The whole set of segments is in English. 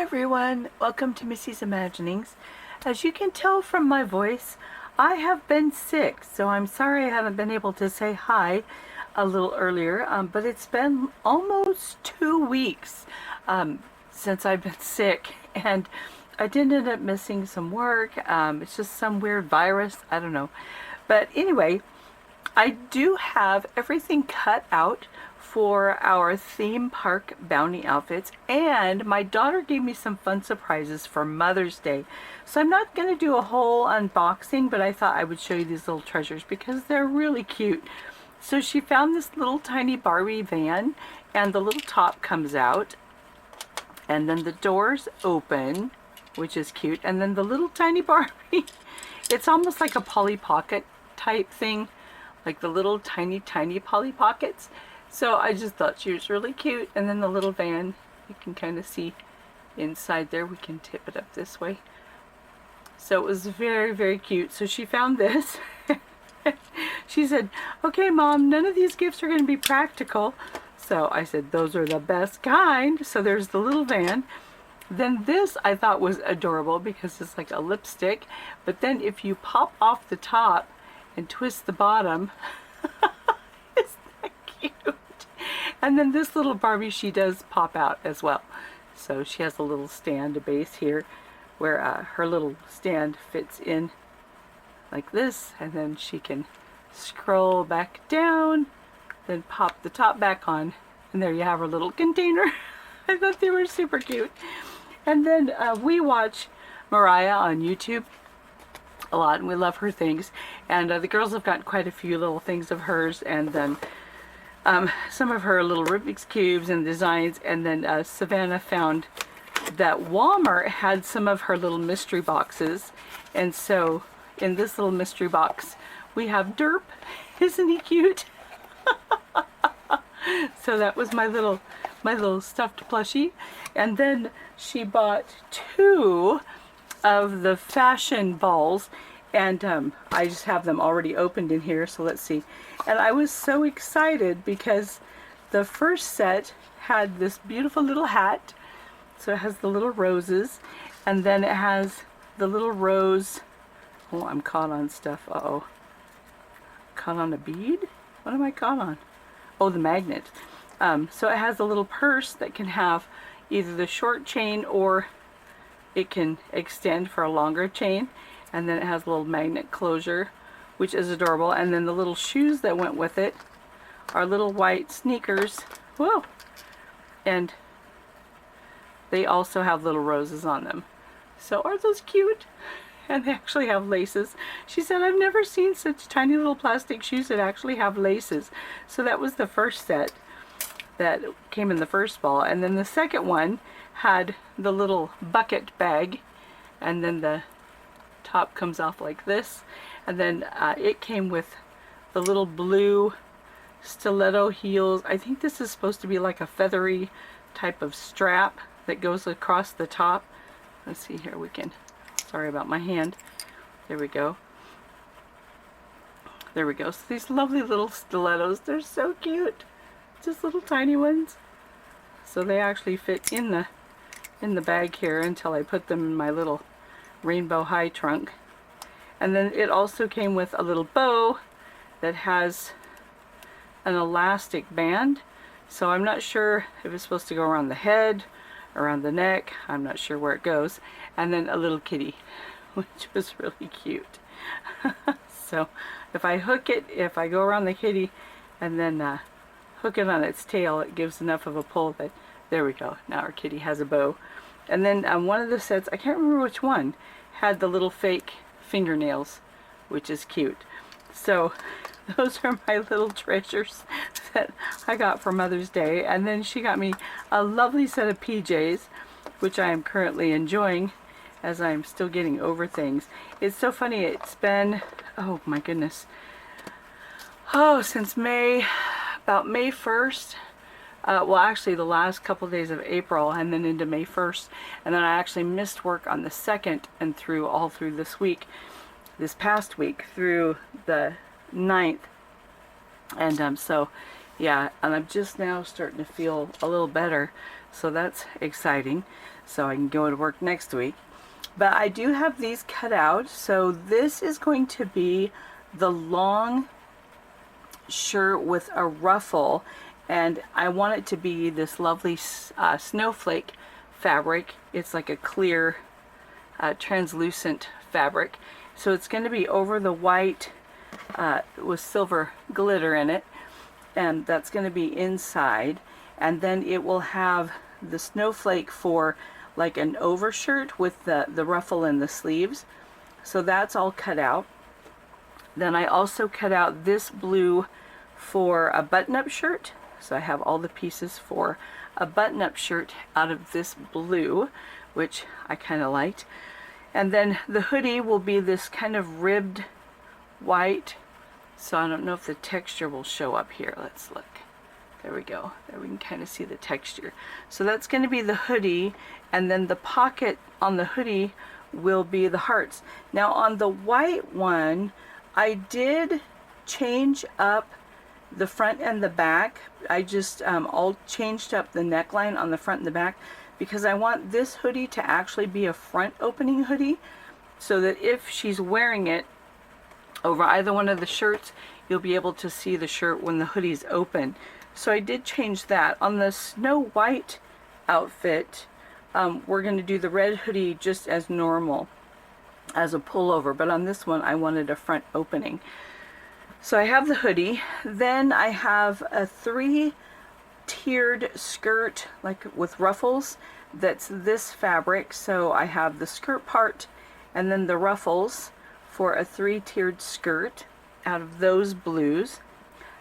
everyone, welcome to Missy's Imaginings. As you can tell from my voice, I have been sick, so I'm sorry I haven't been able to say hi a little earlier, but it's been almost 2 weeks since I've been sick, and I did end up missing some work. It's just some weird virus, I don't know. But anyway, I do have everything cut out for our theme park bounty outfits, and my daughter gave me some fun surprises for Mother's Day. So I'm not going to do a whole unboxing, but I thought I would show you these little treasures because they're really cute. So she found this little tiny Barbie van, and the little top comes out, and then the doors open, which is cute, and then the little tiny Barbie, it's almost like a Polly Pocket type thing, like the little tiny Polly Pockets. So I just thought she was really cute. And then the little van, you can kind of see inside there. We can tip it up this way. So it was very cute. So she found this. She said, okay Mom, none of these gifts are going to be practical. So I said, those are the best kind. So there's the little van. Then this I thought was adorable because it's like a lipstick. But then if you pop off the top and twist the bottom, isn't that cute? And then this little Barbie, she does pop out as well. So she has a little stand base here where her little stand fits in like this, and then she can scroll back down, then pop the top back on, and there you have her little container. I thought they were super cute. And then we watch Mariah on YouTube a lot, and we love her things, and the girls have got quite a few little things of hers, and then some of her little Rubik's cubes and designs. And then Savannah found that Walmart had some of her little mystery boxes, and so in this little mystery box we have Derp. Isn't he cute? So that was my little stuffed plushie. And then she bought 2 of the fashion balls, and I just have them already opened in here, so let's see. And I was so excited because the first set had this beautiful little hat, so it has the little roses, and then it has the little rose. Oh, I'm caught on stuff. Uh-oh. Caught on a bead? What am I caught on? Oh, the magnet. So it has a little purse that can have either the short chain or it can extend for a longer chain, and then it has a little magnet closure, which is adorable. And then the little shoes that went with it are little white sneakers. Whoa! And they also have little roses on them. So aren't those cute? And they actually have laces. She said, I've never seen such tiny little plastic shoes that actually have laces. So that was the first set that came in the first ball. And then the second one had the little bucket bag, and then the top comes off like this, and then it came with the little blue stiletto heels. I think this is supposed to be like a feathery type of strap that goes across the top. Let's see here, we can, sorry about my hand, there we go. There we go. So these lovely little stilettos, they're so cute, just little tiny ones. So they actually fit in the bag here until I put them in my little rainbow high trunk. And then it also came with a little bow that has an elastic band, so I'm not sure if it's supposed to go around the head, around the neck, I'm not sure where it goes. And then a little kitty, which was really cute. So if I hook it, if I go around the kitty and then hook it on its tail, it gives enough of a pull that, there we go, now our kitty has a bow. And then one of the sets, I can't remember which one, had the little fake fingernails, which is cute. So those are my little treasures that I got for Mother's Day. And then she got me a lovely set of PJs, which I am currently enjoying as I'm still getting over things. It's so funny, it's been, oh my goodness, since about May 1st. Well, actually the last couple days of April, and then into May 1st, and then I actually missed work on the 2nd and all through this past week through the 9th. And so yeah, and I'm just now starting to feel a little better. so that's exciting, so I can go to work next week. But I do have these cut out, so this is going to be the long shirt with a ruffle, and I want it to be this lovely snowflake fabric. It's like a clear translucent fabric, so it's going to be over the white with silver glitter in it, and that's going to be inside, and then it will have the snowflake for like an overshirt with the ruffle in the sleeves. So that's all cut out. Then I also cut out this blue for a button-up shirt. So I have all the pieces for a button-up shirt out of this blue, which I kind of liked. And then the hoodie will be this kind of ribbed white. So I don't know if the texture will show up here. Let's look. There we go. There we can kind of see the texture. So that's going to be the hoodie, and then the pocket on the hoodie will be the hearts. Now on the white one, I did change up the front and the back. I just all changed up the neckline on the front and the back because I want this hoodie to actually be a front opening hoodie, so that if she's wearing it over either one of the shirts, you'll be able to see the shirt when the hoodie's open. So I did change that. On the Snow White outfit, we're going to do the red hoodie just as normal, as a pullover, but on this one I wanted a front opening. So I have the hoodie, then I have a 3-tiered skirt, like with ruffles, that's this fabric. So I have the skirt part and then the ruffles for a 3-tiered skirt out of those blues.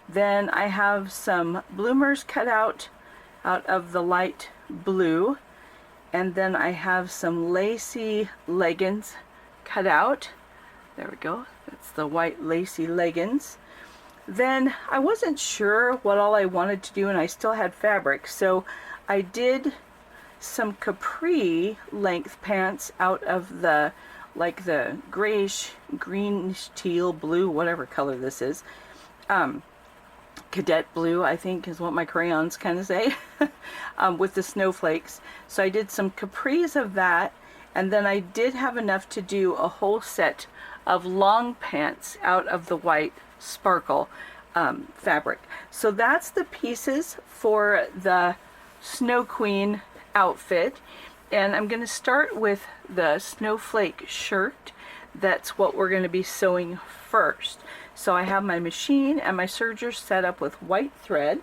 Then I have some bloomers cut out of the light blue, and then I have some lacy leggings cut out. There we go. That's the white lacy leggings. Then I wasn't sure what all I wanted to do, and I still had fabric, so I did some capri length pants out of the like the grayish, greenish, teal, blue, whatever color this is. Cadet blue, I think, is what my crayons kind of say, with the snowflakes. So I did some capris of that, and then I did have enough to do a whole set of long pants out of the white sparkle fabric. So that's the pieces for the Snow Queen outfit, and I'm going to start with the snowflake shirt. That's what we're going to be sewing first. So I have my machine and my serger set up with white thread,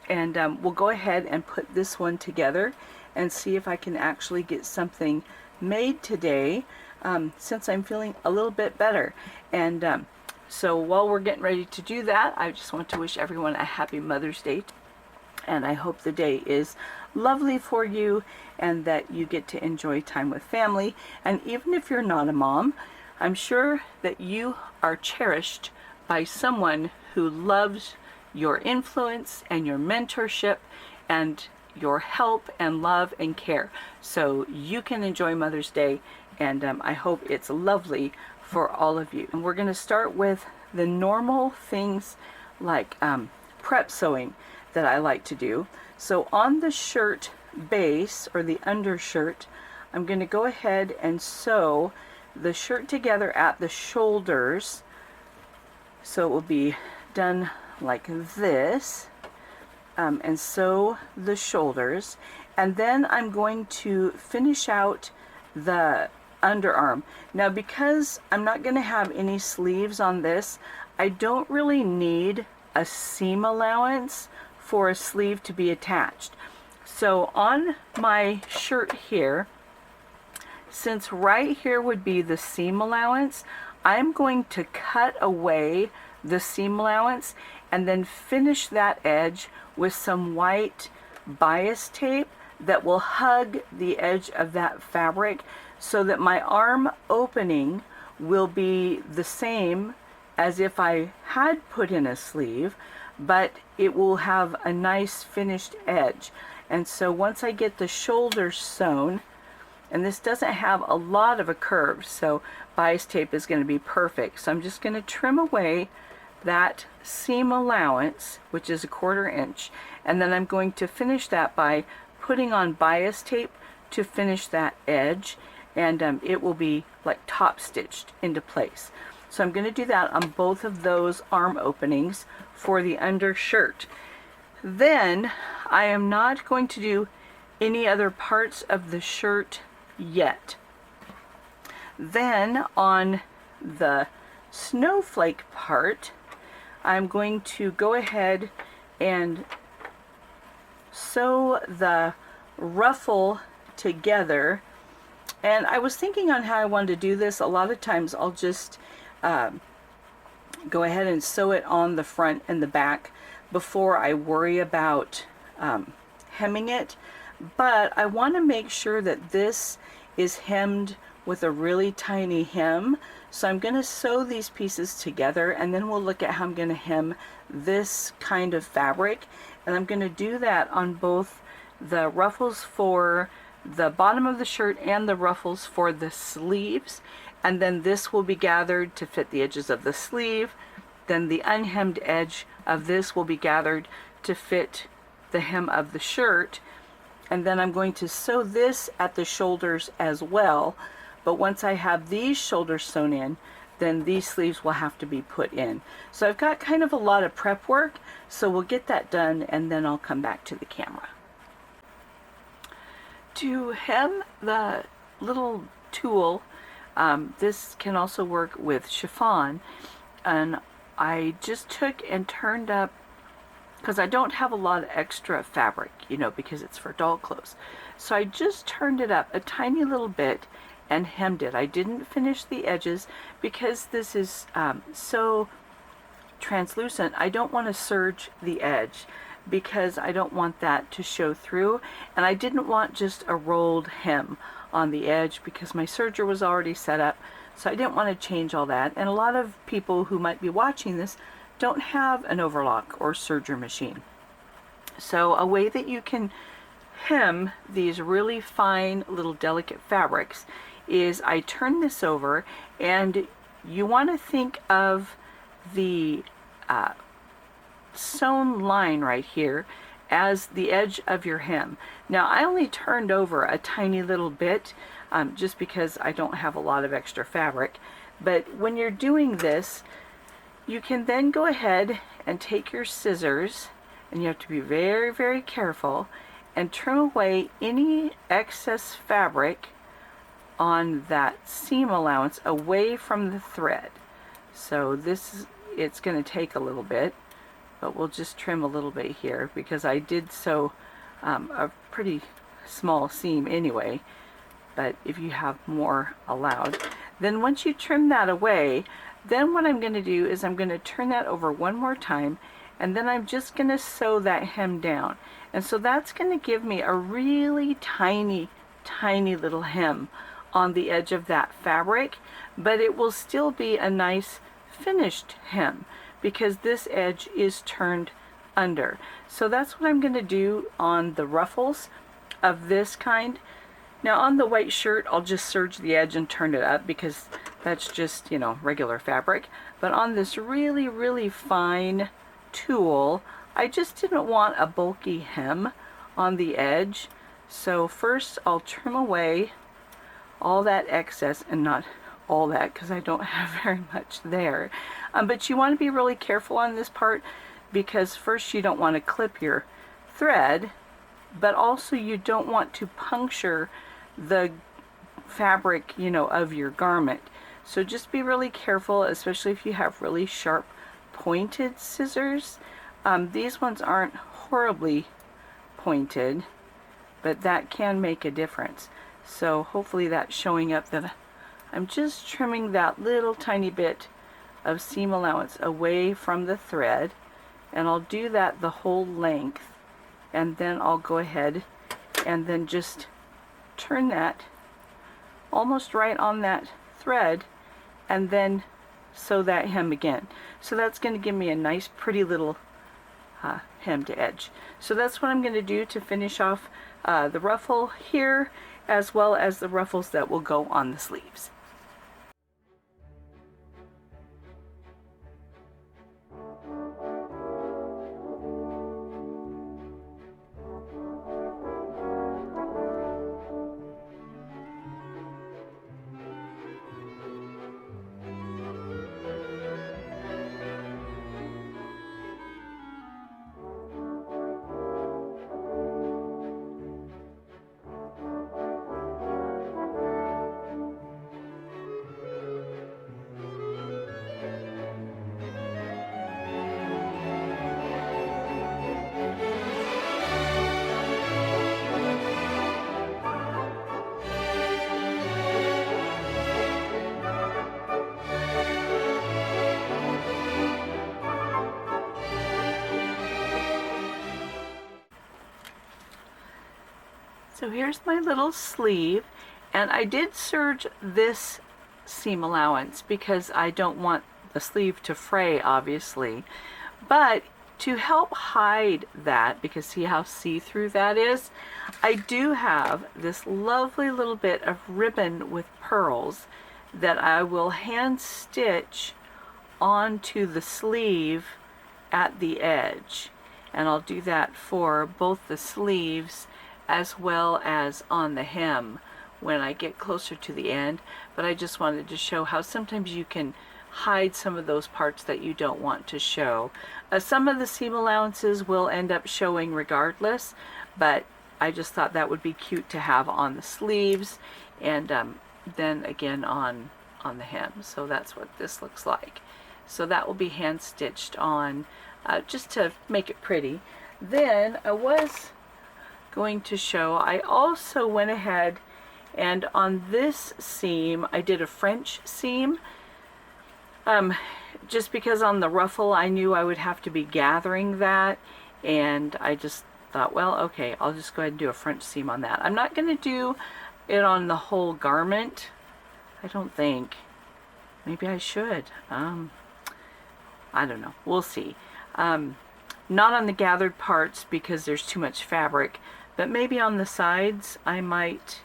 and we'll go ahead and put this one together and see if I can actually get something made today, since I'm feeling a little bit better. And so while we're getting ready to do that, I just want to wish everyone a happy Mother's Day, and I hope the day is lovely for you and that you get to enjoy time with family. And even if you're not a mom, I'm sure that you are cherished by someone who loves your influence and your mentorship and your help and love and care. So you can enjoy Mother's Day, and I hope it's lovely for all of you. And we're going to start with the normal things like prep sewing that I like to do. So on the shirt base, or the undershirt, I'm going to go ahead and sew the shirt together at the shoulders. So it will be done like this, and sew the shoulders, and then I'm going to finish out the underarm. Now, because I'm not going to have any sleeves on this, I don't really need a seam allowance for a sleeve to be attached. So on my shirt here, since right here would be the seam allowance, I'm going to cut away the seam allowance and then finish that edge with some white bias tape that will hug the edge of that fabric, so that my arm opening will be the same as if I had put in a sleeve, but it will have a nice finished edge. And so once I get the shoulders sewn, and this doesn't have a lot of a curve, so bias tape is going to be perfect. So I'm just going to trim away that seam allowance, which is 1/4 inch, and then I'm going to finish that by putting on bias tape to finish that edge, and it will be like top stitched into place. So I'm going to do that on both of those arm openings for the undershirt. Then I am not going to do any other parts of the shirt yet. Then on the snowflake part, I'm going to go ahead and sew the ruffle together. And I was thinking on how I wanted to do this. A lot of times I'll just go ahead and sew it on the front and the back before I worry about hemming it. But I want to make sure that this is hemmed with a really tiny hem. So I'm going to sew these pieces together, and then we'll look at how I'm going to hem this kind of fabric. And I'm going to do that on both the ruffles for the bottom of the shirt and the ruffles for the sleeves. And then this will be gathered to fit the edges of the sleeve. Then the unhemmed edge of this will be gathered to fit the hem of the shirt. And then I'm going to sew this at the shoulders as well. But once I have these shoulders sewn in, then these sleeves will have to be put in. So I've got kind of a lot of prep work, so we'll get that done and then I'll come back to the camera. To hem the little tulle, this can also work with chiffon, and I just took and turned up, because I don't have a lot of extra fabric, you know, because it's for doll clothes. So I just turned it up a tiny little bit and hemmed it. I didn't finish the edges because this is so translucent. I don't want to serge the edge because I don't want that to show through, and I didn't want just a rolled hem on the edge because my serger was already set up, so I didn't want to change all that. And a lot of people who might be watching this don't have an overlock or serger machine. So a way that you can hem these really fine little delicate fabrics is I turn this over, and you want to think of the sewn line right here as the edge of your hem. Now I only turned over a tiny little bit just because I don't have a lot of extra fabric, but when you're doing this, you can then go ahead and take your scissors, and you have to be very, very careful, and trim away any excess fabric on that seam allowance away from the thread. So it's going to take a little bit, but we'll just trim a little bit here because I did sew a pretty small seam anyway, but if you have more allowed. Then once you trim that away, then what I'm going to do is I'm going to turn that over one more time, and then I'm just going to sew that hem down. And so that's going to give me a really tiny, tiny little hem on the edge of that fabric, but it will still be a nice finished hem because this edge is turned under. So that's what I'm going to do on the ruffles of this kind. Now on the white shirt, I'll just serge the edge and turn it up because that's just, you know, regular fabric. But on this really, really fine tulle, I just didn't want a bulky hem on the edge. So first I'll trim away all that excess, and not all that because I don't have very much there. But you want to be really careful on this part because first you don't want to clip your thread, but also you don't want to puncture the fabric, you know, of your garment. So just be really careful, especially if you have really sharp pointed scissors. These ones aren't horribly pointed, but that can make a difference. So hopefully that's showing up that I'm just trimming that little tiny bit of seam allowance away from the thread, and I'll do that the whole length, and then I'll go ahead and then just turn that almost right on that thread and then sew that hem again. So that's going to give me a nice pretty little hem to edge. So that's what I'm going to do to finish off the ruffle here, as well as the ruffles that will go on the sleeves. So here's my little sleeve, and I did serge this seam allowance because I don't want the sleeve to fray, obviously, but to help hide that, because see how see-through that is, I do have this lovely little bit of ribbon with pearls that I will hand stitch onto the sleeve at the edge, and I'll do that for both the sleeves as well as on the hem when I get closer to the end. But I just wanted to show how sometimes you can hide some of those parts that you don't want to show. Some of the seam allowances will end up showing regardless, but I just thought that would be cute to have on the sleeves, and then again on the hem. So that's what this looks like. So that will be hand stitched on just to make it pretty. Then I was going to show, I also went ahead and on this seam I did a French seam, just because on the ruffle I knew I would have to be gathering that, and I just thought, well, okay, I'll just go ahead and do a French seam on that. I'm not going to do it on the whole garment, I don't think. Maybe I should. I don't know. We'll see. Not on the gathered parts because there's too much fabric, but maybe on the sides I might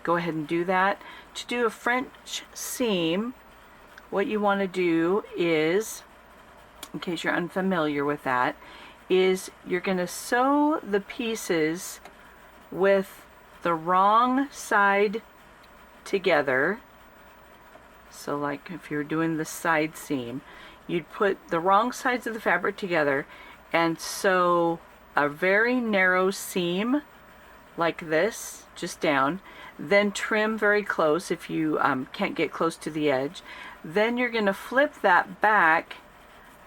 go ahead and do that. To do a French seam, what you want to do is, in case you're unfamiliar with that, is you're going to sew the pieces with the wrong side together. So like if you're doing the side seam, you'd put the wrong sides of the fabric together and sew a very narrow seam like this, just down, then trim very close if you can't get close to the edge. Then you're going to flip that back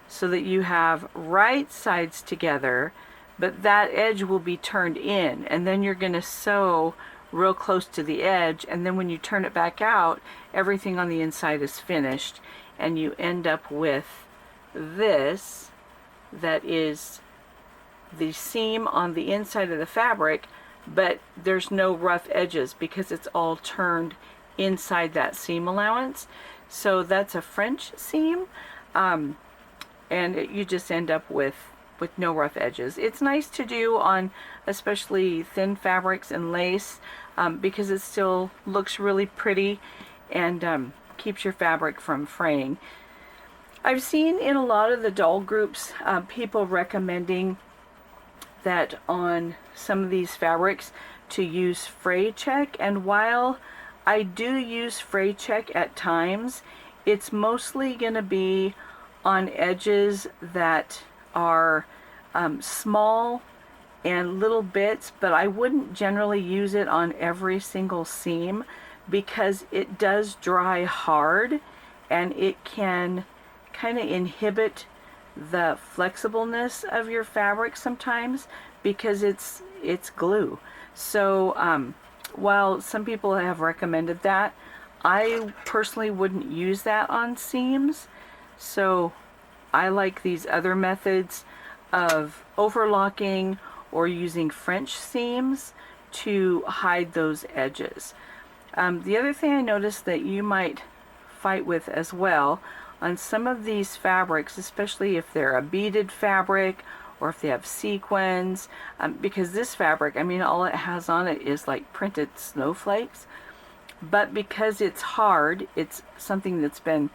so that you have right sides together, but that edge will be turned in, and then you're going to sew real close to the edge, and then when you turn it back out, everything on the inside is finished, and you end up with this that is the seam on the inside of the fabric, but there's no rough edges because it's all turned inside that seam allowance. So that's a French seam, and you just end up with no rough edges. It's nice to do on especially thin fabrics and lace, because it still looks really pretty and keeps your fabric from fraying. I've seen in a lot of the doll groups people recommending that on some of these fabrics to use fray check, and while I do use fray check at times, it's mostly going to be on edges that are small and little bits, but I wouldn't generally use it on every single seam because it does dry hard and it can kind of inhibit the flexibleness of your fabric sometimes because it's glue. So while some people have recommended that, I personally wouldn't use that on seams. So I like these other methods of overlocking or using French seams to hide those edges. The other thing I noticed that you might fight with as well on some of these fabrics, especially if they're a beaded fabric or if they have sequins, because this fabric, I mean, all it has on it is like printed snowflakes, but because it's hard, it's something that's been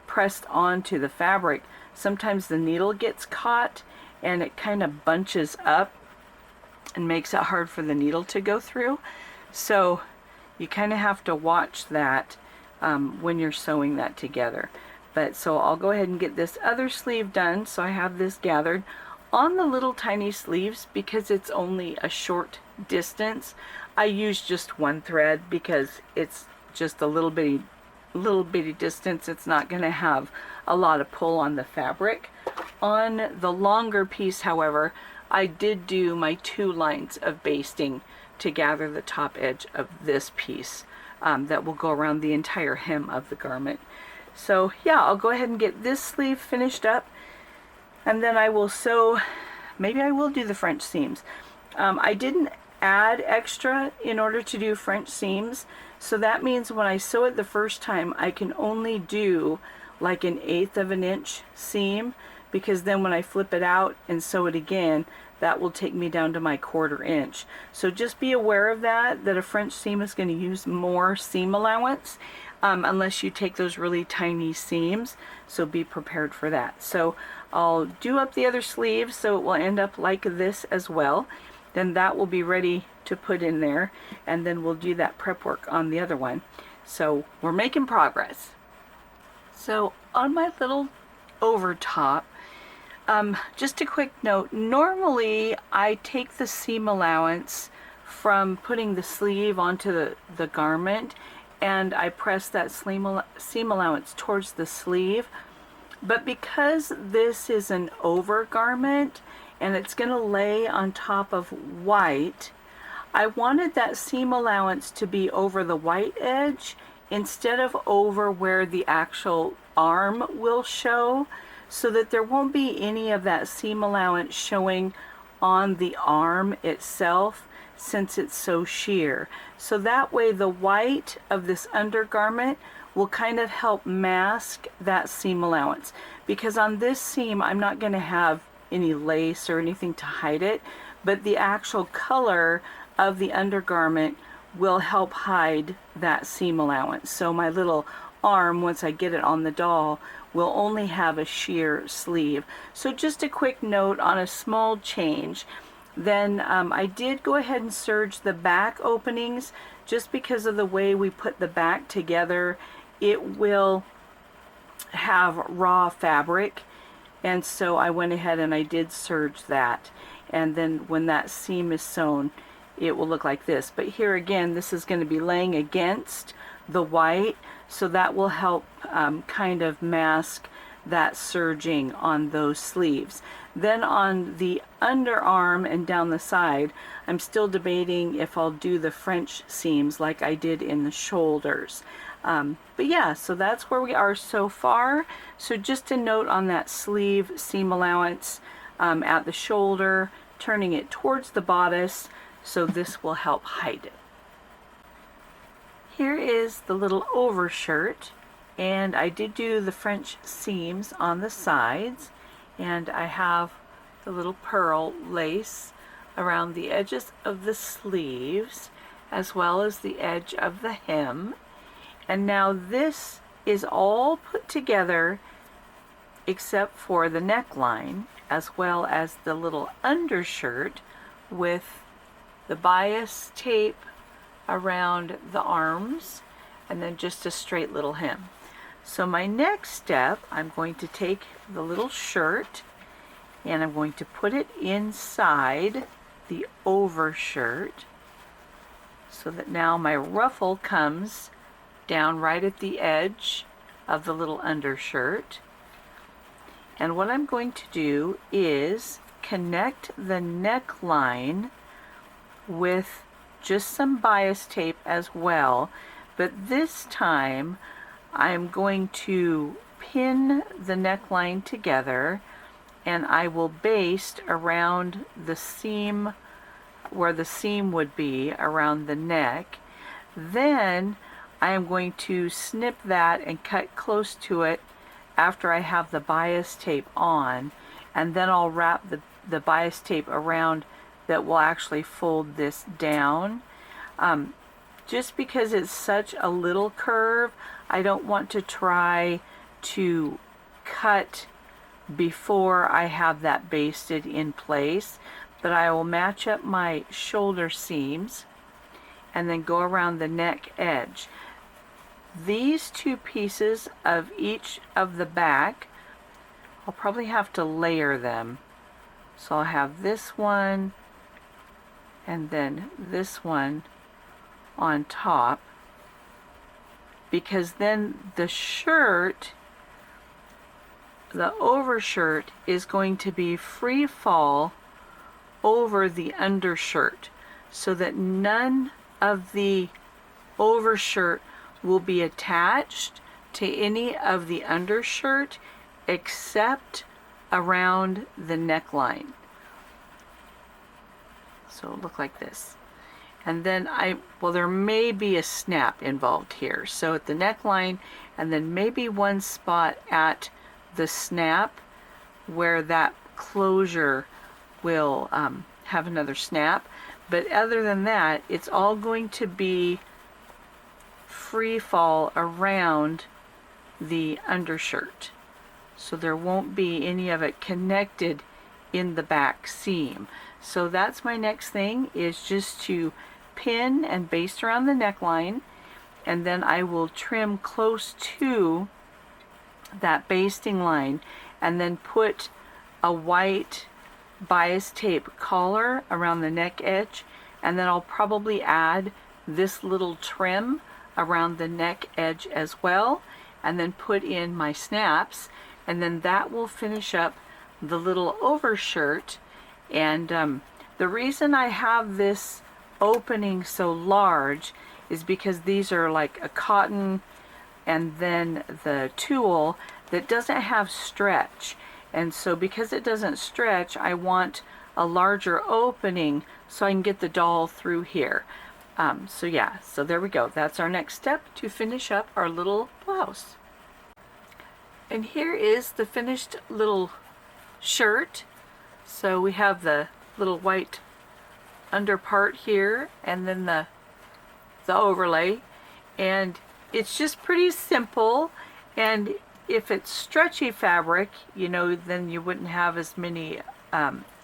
pressed onto the fabric, sometimes the needle gets caught and it kind of bunches up and makes it hard for the needle to go through. So you kind of have to watch that when you're sewing that together. But so I'll go ahead and get this other sleeve done. So I have this gathered on the little tiny sleeves because it's only a short distance. I use just one thread because it's just a little bitty distance. It's not going to have a lot of pull on the fabric. On the longer piece, however, I did do my 2 lines of basting to gather the top edge of this piece that will go around the entire hem of the garment. So yeah, I'll go ahead and get this sleeve finished up, and then I will sew, maybe I will do the French seams. I didn't add extra in order to do French seams. So that means when I sew it the first time, I can only do like 1/8 of an inch seam, because then when I flip it out and sew it again, that will take me down to my 1/4 inch. So just be aware of that a French seam is going to use more seam allowance, unless you take those really tiny seams. So be prepared for that. So I'll do up the other sleeve so it will end up like this as well. Then that will be ready to put in there, and then we'll do that prep work on the other one. So we're making progress. So on my little over top, just a quick note, normally I take the seam allowance from putting the sleeve onto the garment, and I press that seam allowance towards the sleeve. But because this is an over garment and it's going to lay on top of white, I wanted that seam allowance to be over the white edge instead of over where the actual arm will show, so that there won't be any of that seam allowance showing on the arm itself, since it's so sheer. So that way the white of this undergarment will kind of help mask that seam allowance, because on this seam I'm not going to have any lace or anything to hide it, but the actual color of the undergarment will help hide that seam allowance. So my little arm, once I get it on the doll, will only have a sheer sleeve. So just a quick note on a small change. Then I did go ahead and serge the back openings, just because of the way we put the back together. It will have raw fabric, and so I went ahead and I did serge that. And then when that seam is sewn, it will look like this. But here again, this is going to be laying against the white, so that will help kind of mask that serging on those sleeves. Then on the underarm and down the side, I'm still debating if I'll do the French seams like I did in the shoulders. But yeah, so that's where we are so far. So just a note on that sleeve seam allowance at the shoulder, turning it towards the bodice, so this will help hide it. Here is the little overshirt, and I did do the French seams on the sides, and I have the little pearl lace around the edges of the sleeves as well as the edge of the hem. And now this is all put together except for the neckline, as well as the little undershirt with the bias tape around the arms, and then just a straight little hem. So my next step, I'm going to take the little shirt and I'm going to put it inside the overshirt, so that now my ruffle comes down right at the edge of the little undershirt. And what I'm going to do is connect the neckline with just some bias tape as well, but this time I'm going to pin the neckline together, and I will baste around the seam where the seam would be around the neck. Then I am going to snip that and cut close to it after I have the bias tape on, and then I'll wrap the bias tape around that will actually fold this down. Just because it's such a little curve, I don't want to try to cut before I have that basted in place, but I will match up my shoulder seams and then go around the neck edge. These two pieces of each of the back, I'll probably have to layer them. So I'll have this one and then this one on top, because then the shirt, the overshirt, is going to be free fall over the undershirt, so that none of the overshirt will be attached to any of the undershirt except around the neckline. So it'll look like this. and then well, there may be a snap involved here. So at the neckline, and then maybe one spot at the snap where that closure will have another snap. But other than that, it's all going to be free fall around the undershirt. So there won't be any of it connected in the back seam. So that's my next thing, is just to pin and baste around the neckline, and then I will trim close to that basting line, and then put a white bias tape collar around the neck edge, and then I'll probably add this little trim around the neck edge as well, and then put in my snaps, and then that will finish up the little overshirt. And the reason I have this opening so large is because these are like a cotton and then the tulle that doesn't have stretch. And so because it doesn't stretch, I want a larger opening so I can get the doll through here. So yeah, so there we go. That's our next step to finish up our little blouse. And here is the finished little shirt. So we have the little white under part here, and then the overlay, and it's just pretty simple. And if it's stretchy fabric, you know, then you wouldn't have as many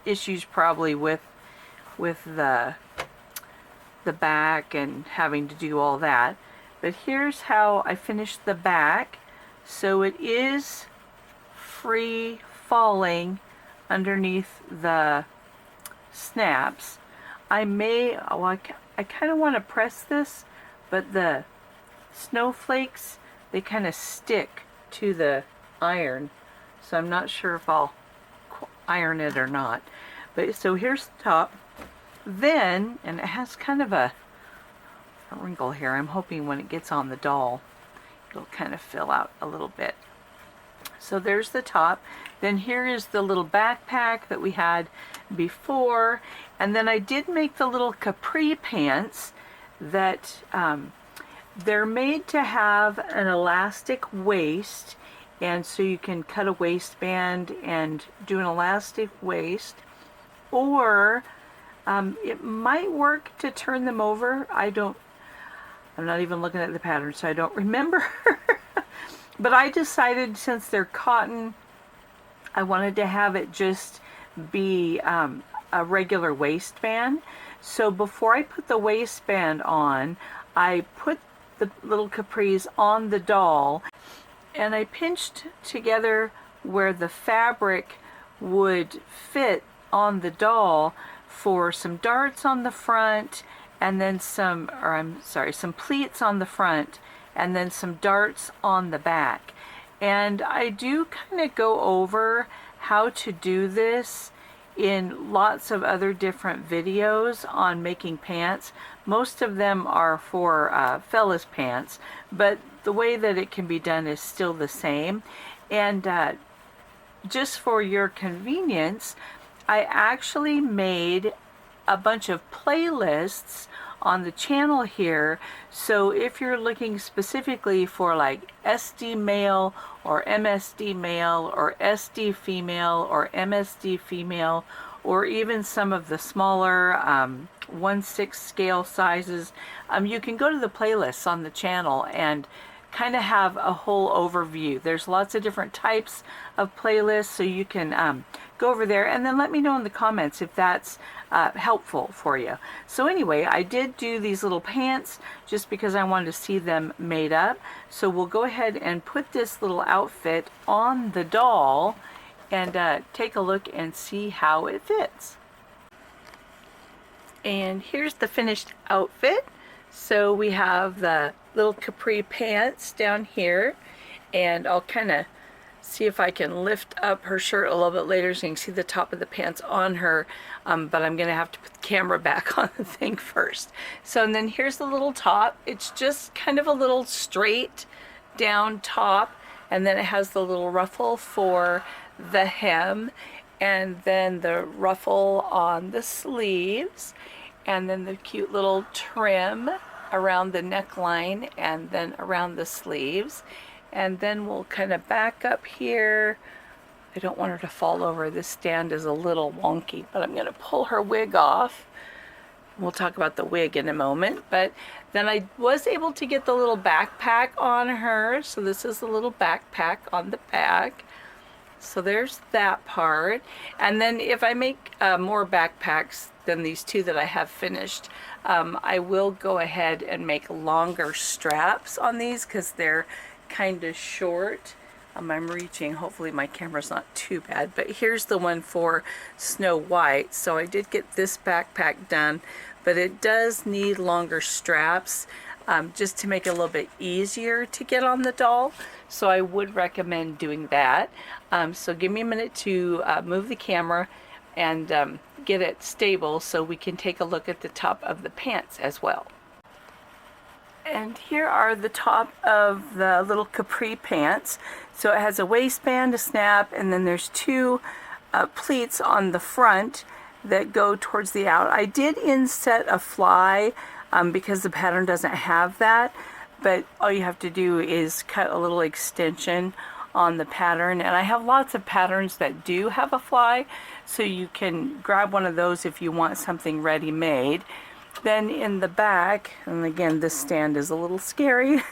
issues probably with the back and having to do all that. But here's how I finished the back. So it is free falling underneath the snaps. I kind of want to press this, but the snowflakes, they kind of stick to the iron, so I'm not sure if I'll iron it or not. But so here's the top. Then, and it has kind of a wrinkle here. I'm hoping when it gets on the doll, it'll kind of fill out a little bit. So there's the top. Then here is the little backpack that we had before. And then I did make the little capri pants that they're made to have an elastic waist. And so you can cut a waistband and do an elastic waist. Or it might work to turn them over. I'm not even looking at the pattern, so I don't remember. But I decided, since they're cotton, I wanted to have it just be a regular waistband. So before I put the waistband on, I put the little capris on the doll, and I pinched together where the fabric would fit on the doll for some darts on the front, and then some pleats on the front, and then some darts on the back. And I do kind of go over how to do this in lots of other different videos on making pants. Most of them are for fellas pants, but the way that it can be done is still the same. And just for your convenience, I actually made a bunch of playlists on the channel here. So if you're looking specifically for like SD male or MSD male or SD female or MSD female, or even some of the smaller 1/6 scale sizes, you can go to the playlists on the channel and kind of have a whole overview. There's lots of different types of playlists, so you can go over there and then let me know in the comments if that's helpful for you. So anyway, I did do these little pants just because I wanted to see them made up. So we'll go ahead and put this little outfit on the doll and take a look and see how it fits. And here's the finished outfit. So we have the little capri pants down here, and I'll kind of see if I can lift up her shirt a little bit later so you can see the top of the pants on her, but I'm gonna have to put the camera back on the thing first. So, and then here's the little top. It's just kind of a little straight down top, and then it has the little ruffle for the hem, and then the ruffle on the sleeves. and then the cute little trim around the neckline and then around the sleeves. And then we'll kind of back up here. I don't want her to fall over. This stand is a little wonky, but I'm going to pull her wig off. We'll talk about the wig in a moment, but then I was able to get the little backpack on her. So this is the little backpack on the back. So there's that part. And then if I make more backpacks than these two that I have finished, I will go ahead and make longer straps on these because they're kind of short. I'm reaching, hopefully my camera's not too bad, but here's the one for Snow White. So I did get this backpack done, but it does need longer straps just to make it a little bit easier to get on the doll. So I would recommend doing that. So give me a minute to move the camera and get it stable so we can take a look at the top of the pants as well. And here are the top of the little capri pants. So it has a waistband, a snap, and then there's two pleats on the front that go towards the out. I did inset a fly because the pattern doesn't have that, but all you have to do is cut a little extension on the pattern. And I have lots of patterns that do have a fly, so you can grab one of those if you want something ready-made. Then in the back, and again this stand is a little scary,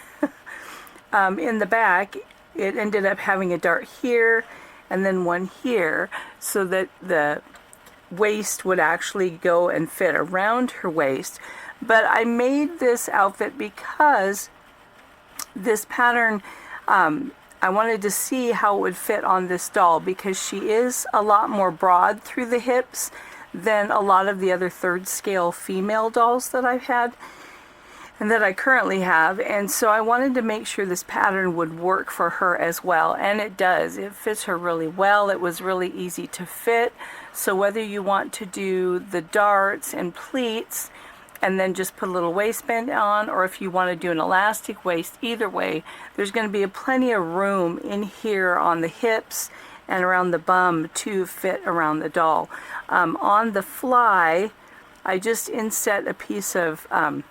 in the back it ended up having a dart here and then one here, so that the waist would actually go and fit around her waist. But I made this outfit because this pattern, I wanted to see how it would fit on this doll, because she is a lot more broad through the hips than a lot of the other third scale female dolls that I've had and that I currently have. And so I wanted to make sure this pattern would work for her as well, and it does. It fits her really well. It was really easy to fit. So whether you want to do the darts and pleats and then just put a little waistband on, or if you want to do an elastic waist, either way, there's going to be plenty of room in here on the hips and around the bum to fit around the doll. On the fly, I just inset a piece of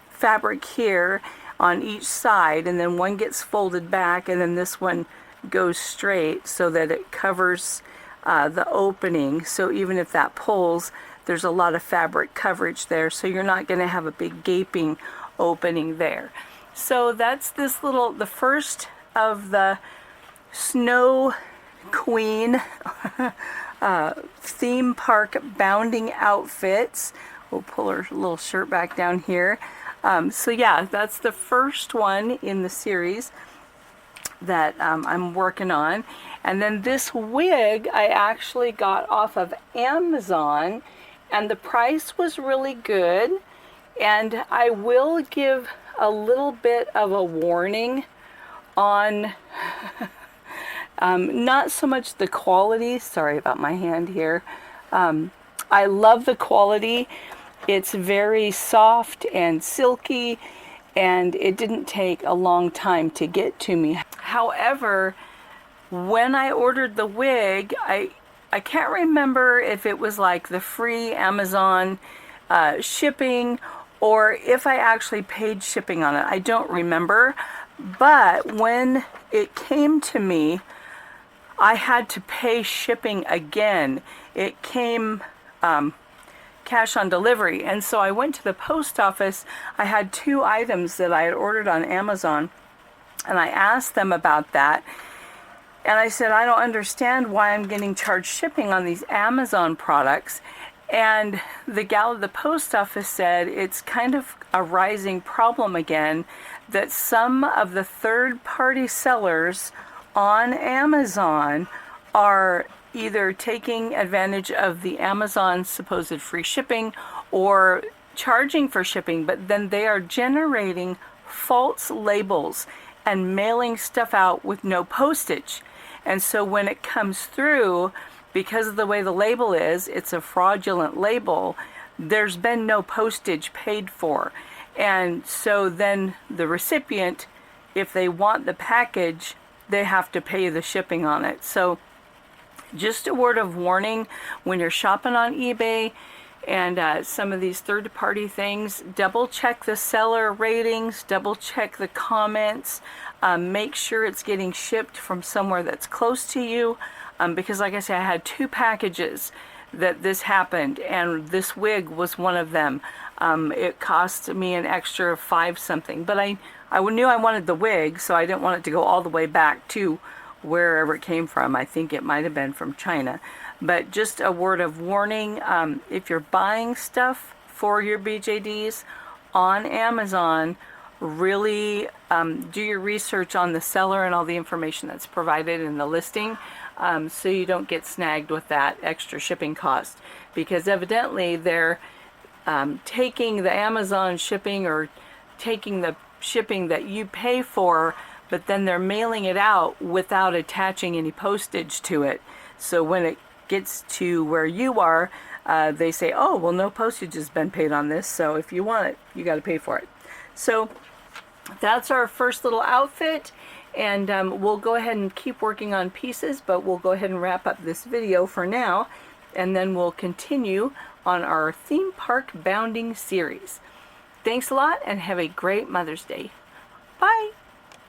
fabric here on each side, and then one gets folded back, and then this one goes straight so that it covers the opening. So even if that pulls, there's a lot of fabric coverage there, so you're not going to have a big gaping opening there. So that's this little, the first of the Snow Queen theme park bounding outfits. We'll pull her little shirt back down here. So yeah, that's the first one in the series that I'm working on. And then this wig I actually got off of Amazon, and the price was really good. And I will give a little bit of a warning on not so much the quality. Sorry about my hand here. I love the quality. It's very soft and silky, and it didn't take a long time to get to me. However, when I ordered the wig, I can't remember if it was like the free Amazon shipping or if I actually paid shipping on it. I don't remember. But when it came to me, I had to pay shipping again. It came cash on delivery. And so I went to the post office. I had two items that I had ordered on Amazon, and I asked them about that. And I said, I don't understand why I'm getting charged shipping on these Amazon products. And the gal at the post office said it's kind of a rising problem again, that some of the third-party sellers on Amazon are either taking advantage of the Amazon supposed free shipping or charging for shipping, but then they are generating false labels and mailing stuff out with no postage. And so when it comes through, because of the way the label is, it's a fraudulent label, there's been no postage paid for. And so then the recipient, if they want the package, they have to pay the shipping on it. So just a word of warning, when you're shopping on eBay and some of these third-party things. Double check the seller ratings, double check the comments, make sure it's getting shipped from somewhere that's close to you, because like I said, I had 2 packages that this happened, and this wig was one of them. It cost me an extra 5 something, but I knew I wanted the wig, so I didn't want it to go all the way back to wherever it came from. I think it might have been from China. But just a word of warning, if you're buying stuff for your BJDs on Amazon, really do your research on the seller and all the information that's provided in the listing, so you don't get snagged with that extra shipping cost, because evidently they're taking the Amazon shipping or taking the shipping that you pay for, but then they're mailing it out without attaching any postage to it. So when it gets to where you are, they say, oh, well, no postage has been paid on this, so if you want it, you got to pay for it. So that's our first little outfit, and we'll go ahead and keep working on pieces, but we'll go ahead and wrap up this video for now, and then we'll continue on our theme park bounding series. Thanks a lot, and have a great Mother's Day. Bye!